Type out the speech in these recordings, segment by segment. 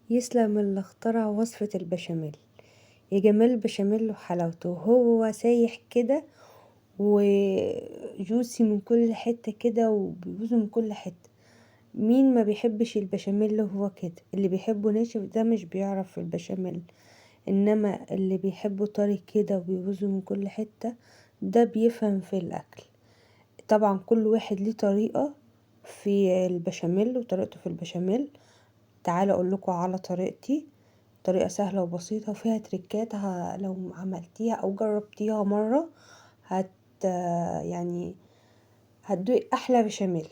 يسلم اللي اخترع وصفة البشاميل. يا جمال البشاميل وحلاوته وهو سايح كده وجوسي من كل حتة كده وبيبوظ من كل حتة. مين ما بيحبش البشاميل وهو كده؟ اللي بيحبه ناشف ده مش بيعرف البشاميل، انما اللي بيحبه طري كده وبيبوظ من كل حتة ده بيفهم في الاكل. طبعا كل واحد ليه طريقة في البشاميل وطريقته في البشاميل. تعالوا اقول لكم على طريقتي، طريقة سهلة وبسيطة وفيها تريكات. لو عملتيها او جربتيها مرة هت يعني هتدوقي احلى بشاميل.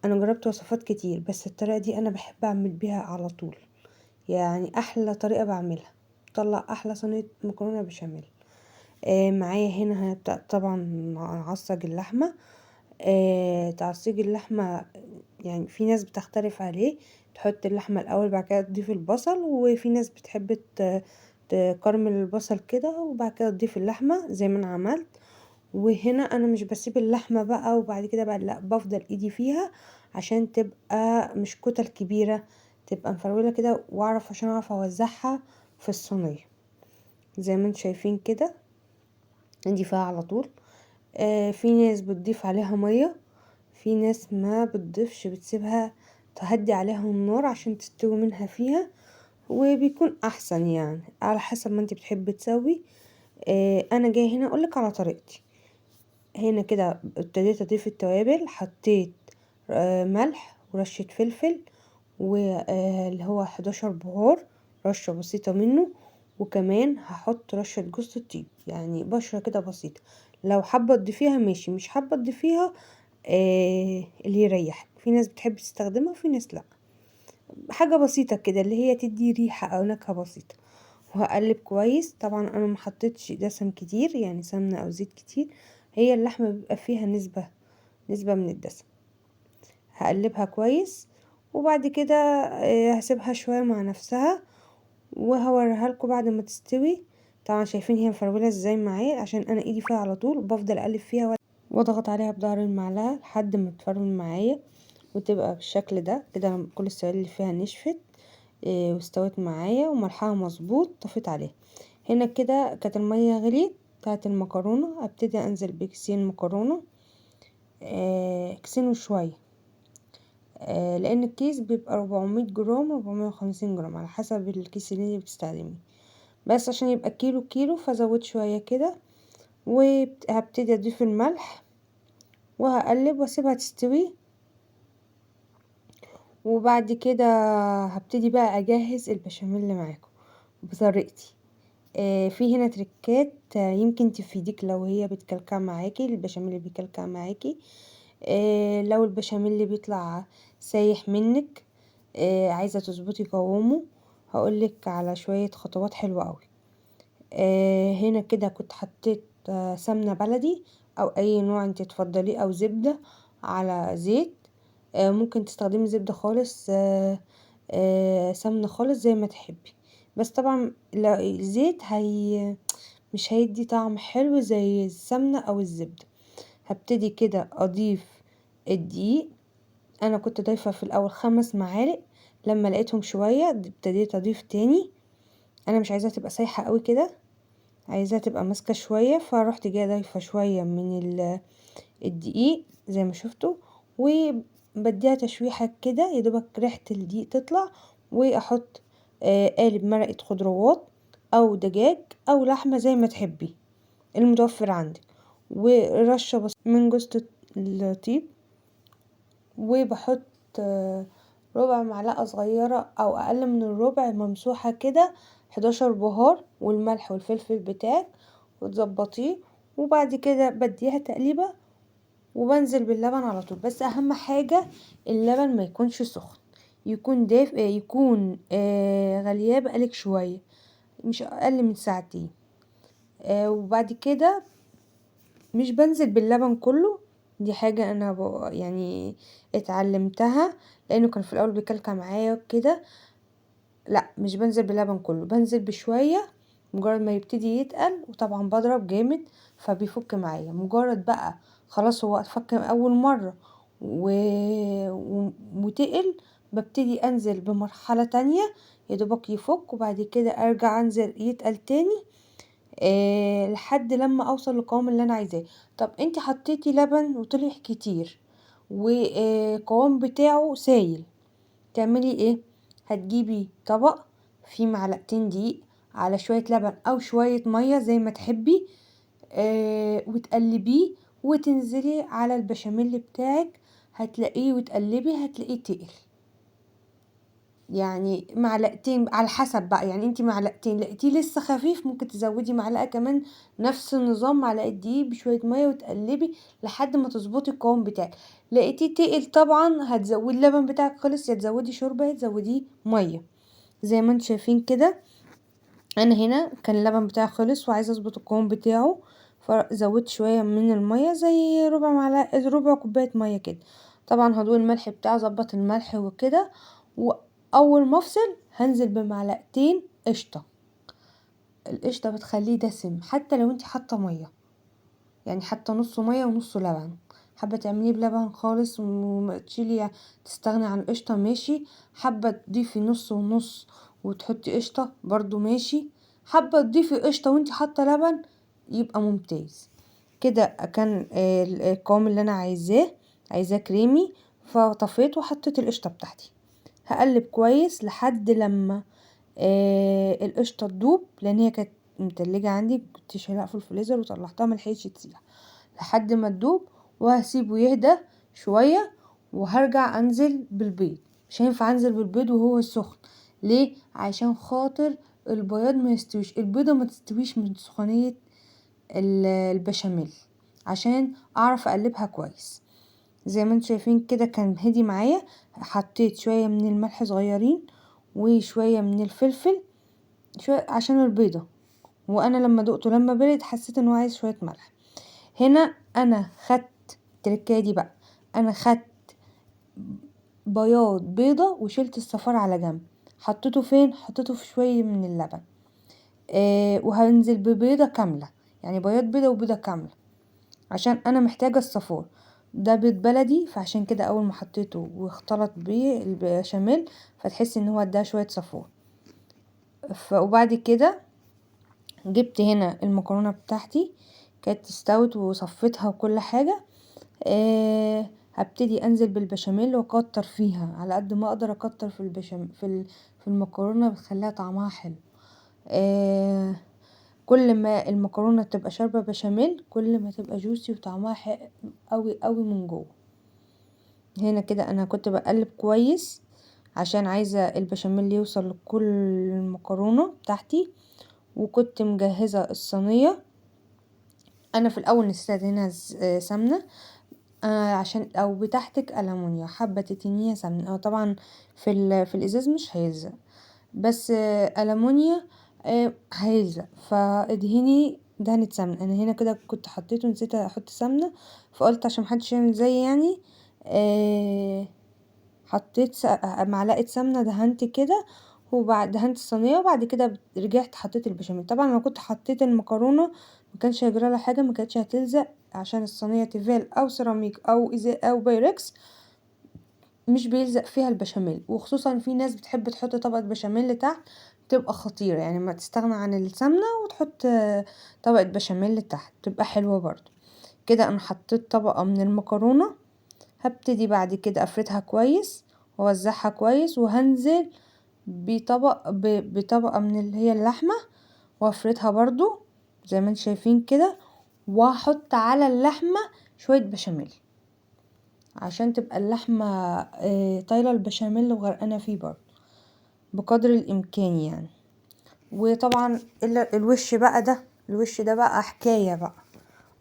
انا جربت وصفات كتير بس الطريقة دي انا بحب اعمل بيها على طول، يعني احلى طريقة بعملها، بطلع احلى صينية مكرونة بشاميل. معايا هنا طبعا اعصج اللحمة. تعصيج اللحمة يعني في ناس بتختلف عليه، تحط اللحمة الاول بعد كده تضيف البصل، وفي ناس بتحب تكرمل البصل كده وبعد كده تضيف اللحمة زي ما انا عملت. وهنا انا مش بسيب اللحمة بقى وبعد كده بقى لا، بفضل ايدي فيها عشان تبقى مش كتل كبيرة، تبقى مفرولة كده واعرف عشان اعرف اوزعها في الصينية زي ما انتم شايفين كده. نضيفها على طول. في ناس بتضيف عليها مية، في ناس ما بتضيفش، بتسيبها تهدي عليها النار عشان تستوي منها فيها، وبيكون احسن يعني على حسب ما انت بتحبي تسوي. انا جاي هنا اقولك على طريقتي. هنا كده ابتديت اضيف التوابل، حطيت ملح ورشة فلفل واللي هو 11 بهار، رشة بسيطة منه، وكمان هحط رشة جوز الطيب يعني بشرة كده بسيطة. لو حابة تضيفيها ماشي، مش حابة تضيفيها اللي يريح. في ناس بتحب تستخدمها وفي ناس لا، حاجة بسيطة كده اللي هي تدي ريحة او نكهة بسيطة. وهقلب كويس. طبعا انا ما حطيتش دسم كتير يعني سمنة او زيت كتير، هي اللحمة بيبقى فيها نسبة من الدسم. هقلبها كويس وبعد كده هسيبها شوية مع نفسها وهوريها لكم بعد ما تستوي. طبعا شايفين هي مفرولة ازاي معايا عشان انا ايدي فيها على طول، بفضل اقلب فيها واضغط عليها بظهر المعلقة لحد ما تفرول معايا وتبقى بالشكل ده كده. كل السوائل اللي فيها نشفت واستوت معايا وملحها مظبوط. طفيت عليها. هنا كده كانت المية غليت بتاعت المكرونة، ابتدي انزل بكيسين مكرونة، كيسين وشوية، لان الكيس بيبقى 400 جرام 450 جرام على حسب الكيس اللي بتستخدميه، بس عشان يبقى كيلو فزود شوية كده. وهبتدي اضيف الملح وهقلب واسيبها تستوي. وبعد كده هبتدي بقى اجهز البشاميل معاكم بطريقتي. في هنا تريكات يمكن تفيدك لو هي بتكلكع معاكي، البشاميل اللي بيكلكع معاكي. لو البشاميل اللي بيطلع سايح منك، عايزة تظبطي قوامه، هقولك على شوية خطوات حلوة قوي. هنا كده كنت حطيت سمنة بلدي او اي نوع انت تفضليه او زبدة على زيت. ممكن تستخدمي زبدة خالص، سمنة خالص زي ما تحبي. بس طبعا الزيت مش هيدي طعم حلو زي السمنة او الزبدة. هبتدي كده اضيف الدقيق. انا كنت ضايفة في الاول 5 معالق، لما لقيتهم شوية ابتديت اضيف تاني. انا مش عايزاها تبقى سايحة قوي كده، عايزاها تبقى ماسكة شوية، فروحت جاية ضايفة شوية من الدقيق زي ما شفتوا، وبديها تشويحة كده يا دوبك ريحة الدقيق تطلع. واحط قالب مرقة خضروات او دجاج او لحمة زي ما تحبي المتوفر عندك، ورشة بس من جوز الطيب. وبحط ربع معلقة صغيرة او اقل من الربع ممسوحة كده 11 بهار، والملح والفلفل بتاعك وتظبطيه. وبعد كده بديها تقليبة وبنزل باللبن على طول. بس اهم حاجة اللبن ما يكونش سخن، يكون دافئ، يكون غلياه بقالك شوية، مش اقل من ساعتين. وبعد كده مش بنزل باللبن كله، دي حاجة انا يعني اتعلمتها لانه كان في الاول بيكلكع معايا كده. لا مش بنزل باللبن كله، بنزل بشوية مجرد ما يبتدي يتقل، وطبعا بضرب جامد فبيفك معايا. مجرد بقى خلاص هو اتفك اول مرة وتقل، ببتدي انزل بمرحلة تانية يدوبك يفك، وبعد كده ارجع انزل يتقل تاني لحد لما اوصل للقوام اللي انا عايزاه. طب انت حطيتي لبن وطلع كتير والقوام بتاعه سايل، تعملي ايه؟ هتجيبي طبق فيه معلقتين دقيق على شوية لبن او شوية مية زي ما تحبي، وتقلبيه وتنزلي على البشاميل بتاعك، هتلاقيه وتقلبي هتلاقيه تقل. يعني معلقتين على حسب بقى، يعني انتي معلقتين لقيتيه لسه خفيف ممكن تزودي معلقة كمان، نفس النظام معلقة دقيق بشوية مية وتقلبي لحد ما تظبطي القوام بتاعك. لقيتيه تقل طبعا هتزودي اللبن بتاعك خلص، يا تزودي شوربة يا تزوديه مية زي ما انتوا شايفين كده. انا هنا كان اللبن بتاعي خلص وعايزه اظبط القوام بتاعه، فزودت شويه من الميه زي ربع معلقه ربع كوبايه ميه كده. طبعا هدوق الملح بتاعه، ظبط الملح وكده. واول ما افصل هنزل بمعلقتين قشطه. القشطه بتخليه دسم حتى لو انت حاطه ميه، يعني حتى نص ميه ونص لبن. حابه تعمليه بلبن خالص وتشيلي تستغني عن القشطه ماشي، حابه تضيفي نص ونص وتحطي قشطه برضو ماشي، حابه تضيفي قشطه وانتي حاطه لبن يبقى ممتاز كده. كان القوام اللي انا عايزاه كريمي، فطفيت وحطيت القشطه بتاعتي. هقلب كويس لحد لما القشطه تدوب، لان هي كانت متلجة عندي، كنت شايلاها في الفريزر وطلعتها ملحقتش تسيح، لحد ما تدوب. وهسيبه يهدى شوية وهرجع انزل بالبيض. مش هينفع انزل بالبيض وهو سخن، ليه؟ عشان خاطر البياض ما يستويش، البيضة ما تستويش من سخونية البشاميل، عشان اعرف اقلبها كويس. زي ما انتم شايفين كده كان هدي معايا. حطيت شوية من الملح صغيرين وشوية من الفلفل شوية عشان البيضة، وانا لما دقته لما برد حسيت انه عايز شوية ملح. هنا انا خدت التركية دي بقى، انا خدت بياض بيضة وشلت الصفار على جنب، حطيته فين؟ حطيته في شوية من اللبن. وهنزل ببيضة كاملة، يعني بياض بيضة وبيضة كاملة، عشان انا محتاجة الصفار. ده بيض بلدي، فعشان كده اول ما حطيته واختلط بيه البشاميل فتحس ان هو اداه شوية صفار. وبعد كده جبت هنا المكرونة بتاعتي كانت استوت وصفيتها وكل حاجة. هبتدي انزل بالبشاميل واكتر فيها على قد ما اقدر، اكتر في البشاميل في المكرونة بتخليها طعمها حلو. كل ما المكرونة تبقى شاربة بشاميل كل ما تبقى جوسي وطعمها قوي قوي من جوه. هنا كده انا كنت بقلب كويس عشان عايزة البشاميل يوصل لكل المكرونة بتاعتي. وكنت مجهزة الصينية. انا في الاول نسيت هنا سمنة، عشان او بتاعتك ألمونيا حابة تدهنيها سمنة، طبعا في الازاز مش هيلزق، بس ألمونيا هيلزق، فادهني دهنة سمنة. انا هنا كده كنت حطيته نسيت احط سمنة، فقلت عشان محدش يعمل زي يعني حطيت معلقة سمنة دهنت كده، وبعد دهنت الصينية وبعد كده رجعت حطيت البشاميل. طبعا لو كنت حطيت المكرونة ما كانش هيجرى لها حاجة، ما كانتش هتلزق، عشان الصينية تيفال او سيراميك او او بايركس مش بيلزق فيها البشاميل. وخصوصا في ناس بتحب تحط طبقة بشاميل تحت، تبقى خطيرة، يعني ما تستغنى عن السمنة وتحط طبقة بشاميل تحت تبقى حلوة برضو كده. انا حطيت طبقة من المكرونة، هبتدي بعد كده افردها كويس واوزعها كويس، وهنزل بطبقة من اللي هي اللحمة وافردها برضو زي ما انتم شايفين كده، وهحط على اللحمة شوية بشاميل عشان تبقى اللحمة طايلة البشاميل وغرقانة فيه برضو بقدر الامكان يعني. وطبعا الوش بقى ده، الوش ده بقى حكاية بقى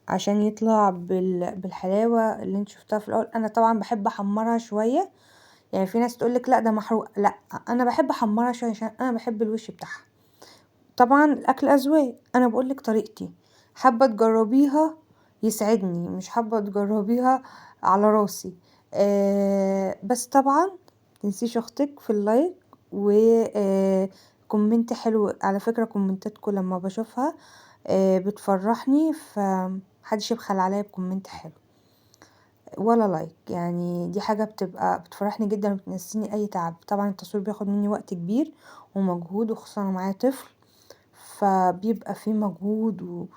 عشان يطلع بالحلاوة اللي انت شفتها في الاول. انا طبعا بحب احمرها شوية، يعني في ناس تقولك لا ده محروق، لا انا بحب احمرها شوية عشان انا بحب الوش بتاعها. طبعا الاكل اذواق، انا بقولك طريقتي، حابة تجربيها يسعدني، مش حابة تجربيها على راسي. بس طبعا متنسيش اختك في اللايك و كومنت حلو، على فكرة كومنتاتكم لما بشوفها بتفرحني، فمحدش يبخل عليا بكومنت حلو. ولا لايك. يعني دي حاجة بتفرحني جدا وبتنسيني اي تعب. طبعا التصوير بياخد مني وقت كبير ومجهود، وخصوصا انا معايا طفل، فبيبقى فيه مجهود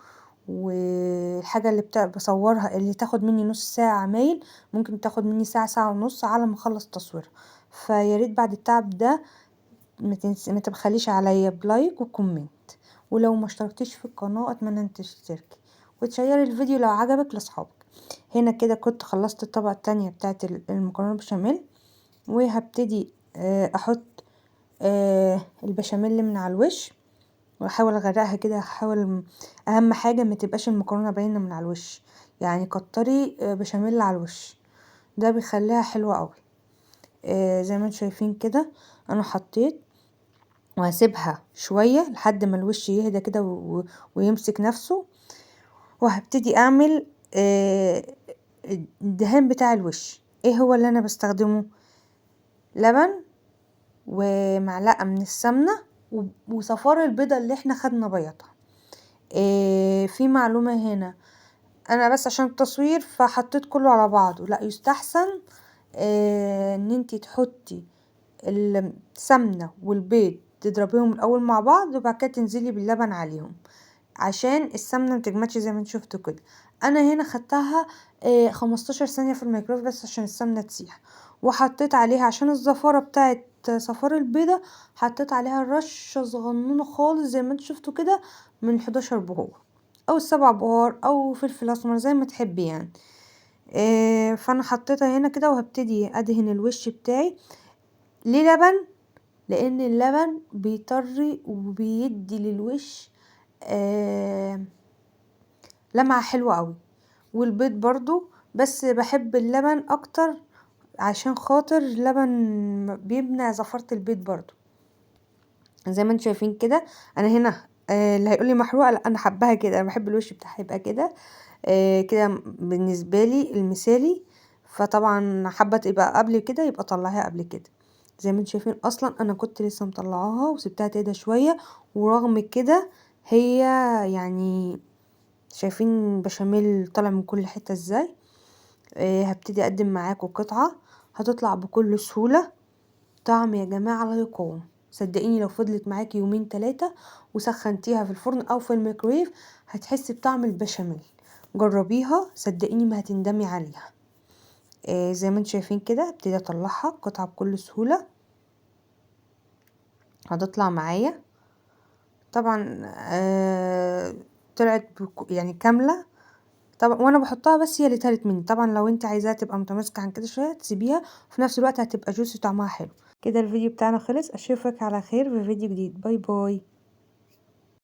والحاجة اللي بصورها اللي تاخد مني نص ساعة عمايل ممكن تاخد مني ساعة، ساعة ونص على ما اخلص تصوير. فياريت بعد التعب ده ما تبخليش عليا بلايك وكومنت، ولو ما اشتركتيش في القناة اتمنى ان تشتركي وتشيري الفيديو لو عجبك لاصحابك. هنا كده كنت خلصت الطبقة التانية بتاعت المكرونة بشاميل، وهبتدي احط البشاميل من على الوش، واحاول اغرقها كده. اهم حاجة ما تبقاش المكرونة باينة من على الوش، يعني كتري بشاميل على الوش، ده بيخليها حلوة قوي. زي ما انتم شايفين كده انا حطيت، وهسيبها شوية لحد ما الوش يهدى كده ويمسك نفسه، وهبتدي اعمل الدهان بتاع الوش. ايه هو اللي انا بستخدمه؟ لبن ومعلقة من السمنة وصفار البيضة اللي احنا خدنا بيضها. في معلومة هنا، انا بس عشان التصوير فحطيت كله على بعضه، لا يستحسن ان انتي تحطي السمنة والبيض تضربيهم الاول مع بعض، وبعد كده تنزلي باللبن عليهم عشان السمنة متجمدش زي ما انتوا شفتوا كده. انا هنا خدتها 15 ثانية في الميكرويف بس عشان السمنة تسيح، وحطيت عليها عشان الزفارة بتاعت صفار البيضة، حطيت عليها رشة صغنونة خالص زي ما انتوا شفتوا كده من 11 بهار او 7 بهار او فلفل اسمر زي ما تحبي يعني. فانا حطيتها هنا كده، وهبتدي ادهن الوش بتاعي. ليه لبن؟ لان اللبن بيطري وبيدي للوش لمعة حلوة قوي، والبيض برضو، بس بحب اللبن اكتر عشان خاطر اللبن بيمنع زفرة البيض برضو. زي ما انتم شايفين كده انا هنا اللي هيقولي محروقة، لا انا حباها كده، انا بحب الوش بتاعها يبقى كده كده بالنسبة لي المثالي. فطبعا حابة تبقى قبل كده يبقى طلعيها قبل كده. زي ما انتم شايفين اصلا انا كنت لسه مطلعاها وسبتها تهدى شوية، ورغم كده هي يعني شايفين بشاميل طالع من كل حتة ازاي. هبتدي اقدم معاكم قطعة هتطلع بكل سهولة. طعم يا جماعة لا يقاوم، صدقيني لو فضلت معاكي يومين 3 وسخنتيها في الفرن او في الميكرويف هتحسي بطعم البشاميل. جربيها صدقيني ما هتندمي عليها. زي ما انتم شايفين كده هبتدي اطلعها قطعة بكل سهولة، هتطلع معايا طبعا طلعت يعني كاملة طبعا، وانا بحطها بس هي اللي تالت مني. طبعا لو انت عايزاها تبقى متماسكة عن كده شوية تسيبيها، وفي نفس الوقت هتبقى جوسي طعمها حلو كده. الفيديو بتاعنا خلص، اشوفك على خير في فيديو جديد. باي باي.